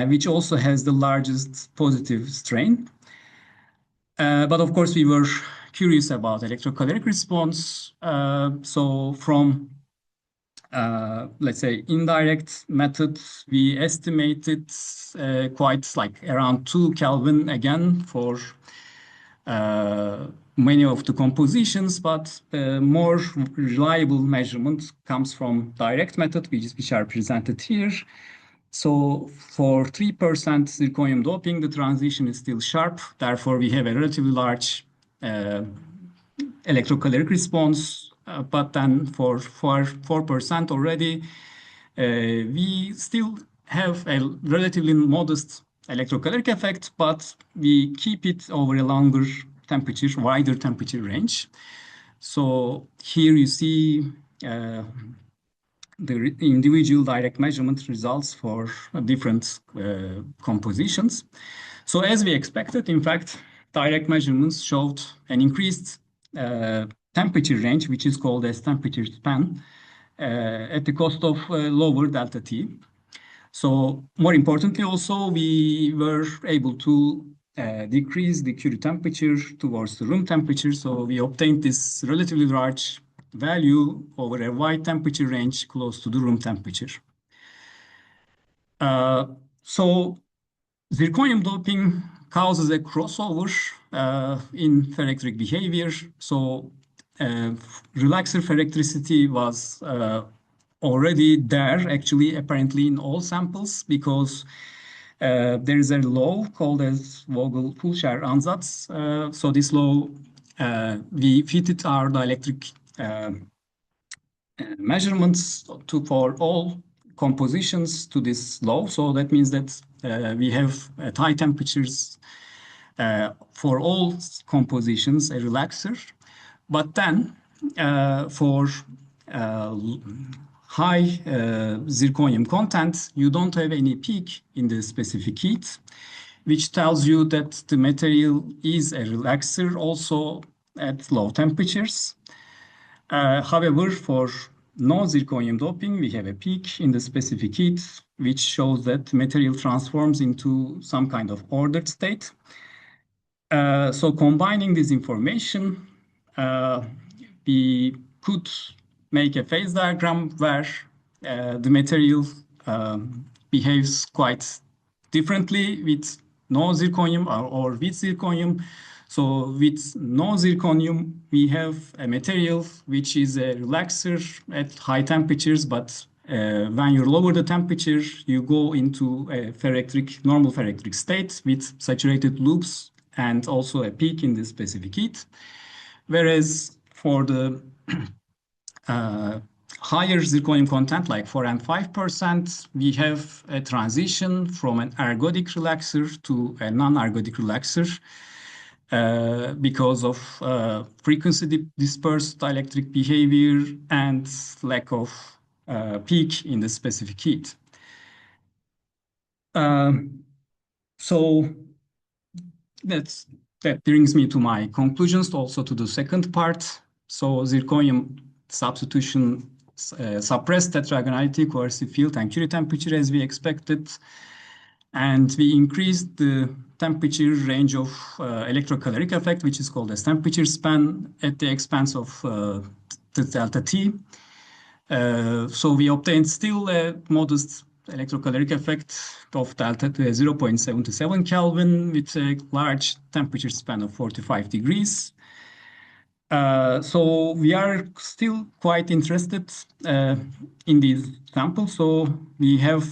which also has the largest positive strain. But of course, we were curious about electrocatalytic response. So from, let's say, indirect methods, we estimated quite like around 2 Kelvin again for many of the compositions, but more reliable measurement comes from direct method, which are presented here. So for 3% zirconium doping, the transition is still sharp. Therefore, we have a relatively large electrocatalytic response. But then for 4% already, we still have a relatively modest electrocatalytic effect, but we keep it over a longer temperature, wider temperature range. So here you see the individual direct measurement results for different compositions. So as we expected, in fact, direct measurements showed an increased temperature range, which is called as temperature span, at the cost of lower delta T. So more importantly, also, we were able to decrease the Curie temperature towards the room temperature. So we obtained this relatively large value over a wide temperature range close to the room temperature. So zirconium doping causes a crossover in ferritic behavior. So relaxer ferricity was already there, actually, apparently in all samples, because there is a law called as Vogel-Fulcher ansatz. So this law, we fitted our dielectric measurements for all compositions to this law. So that means that we have at high temperatures for all compositions a relaxer. But then for high zirconium content, you don't have any peak in the specific heat, which tells you that the material is a relaxer also at low temperatures. However, for no zirconium doping, we have a peak in the specific heat, which shows that the material transforms into some kind of ordered state. So combining this information, we could make a phase diagram where the material behaves quite differently with no zirconium or with zirconium. So with no zirconium, we have a material which is a relaxer at high temperatures, but when you lower the temperature, you go into a normal ferroelectric state with saturated loops and also a peak in the specific heat. Whereas for the higher zirconium content, like 4 and 5%, we have a transition from an ergodic relaxer to a non-ergodic relaxer because of frequency dispersed dielectric behavior and lack of peak in the specific heat. So that brings me to my conclusions, also to the second part. So zirconium substitution suppressed tetragonality, coercive field, and Curie temperature as we expected. And we increased the temperature range of electrocaloric effect, which is called as temperature span, at the expense of the delta T. So we obtained still a modest electrocaloric effect of delta 0.77 Kelvin with a large temperature span of 45 degrees. So we are still quite interested in these samples. So we have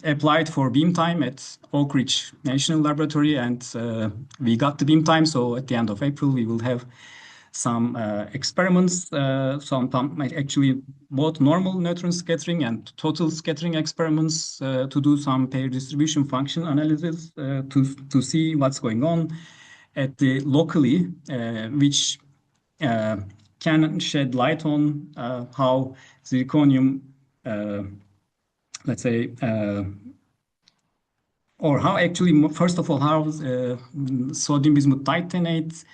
applied for beam time at Oak Ridge National Laboratory, and we got the beam time. So at the end of April, we will have some experiments, actually both normal neutron scattering and total scattering experiments to do some pair distribution function analysis to see what's going on at the locally, which can shed light on how zirconium, let's say, or how actually, first of all, how sodium bismuth titanate,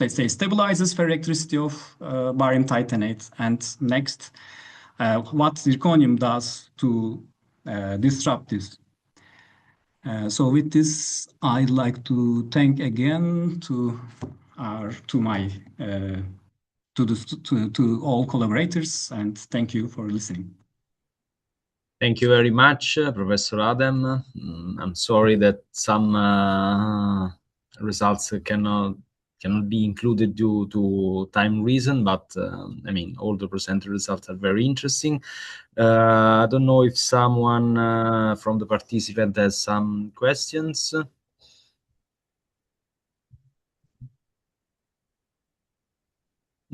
let's say, stabilizes ferroelectricity of barium titanate, and next, what zirconium does to disrupt this. So with this, I'd like to thank again to all collaborators, and thank you for listening. Thank you very much, Professor Adem. I'm sorry that some results cannot be included due to time reason, but I mean, all the presented results are very interesting. I don't know if someone from the participant has some questions.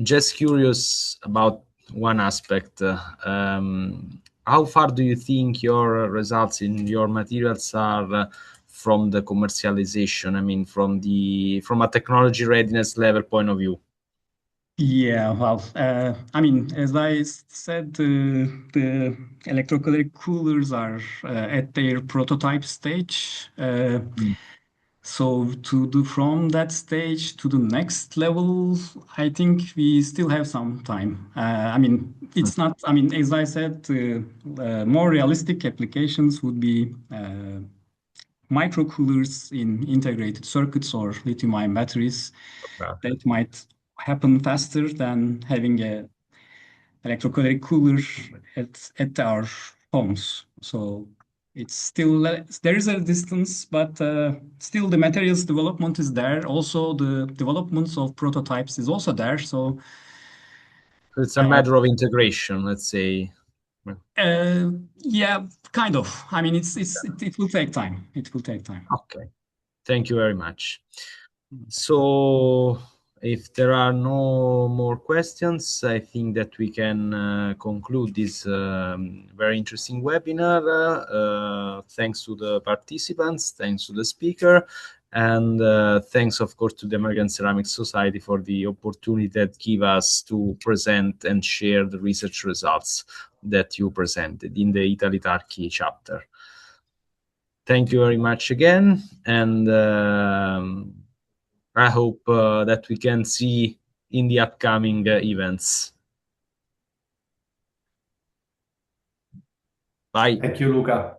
Just curious about one aspect. How far do you think your results in your materials are from the commercialization? I mean, from a technology readiness level point of view. Yeah, well, I mean, as I said, the electrocatalytic coolers are at their prototype stage. So to do from that stage to the next level, I think we still have some time. I mean, it's not, I mean, as I said, more realistic applications would be microcoolers in integrated circuits or lithium-ion batteries. That might happen faster than having a electrocatalytic cooler at our homes. So it's still, there is a distance, but still the materials development is there. Also, the developments of prototypes is also there. So it's a matter of integration, let's say. Yeah, kind of. I mean, it will take time. It will take time. Okay, thank you very much. So if there are no more questions, I think that we can conclude this very interesting webinar. Thanks to the participants, thanks to the speaker, and thanks, of course, to the American Ceramics Society for the opportunity that give us to present and share the research results that you presented in the Italy-Turkey chapter. Thank you very much again, and I hope that we can see in the upcoming events. Bye. Thank you, Luca.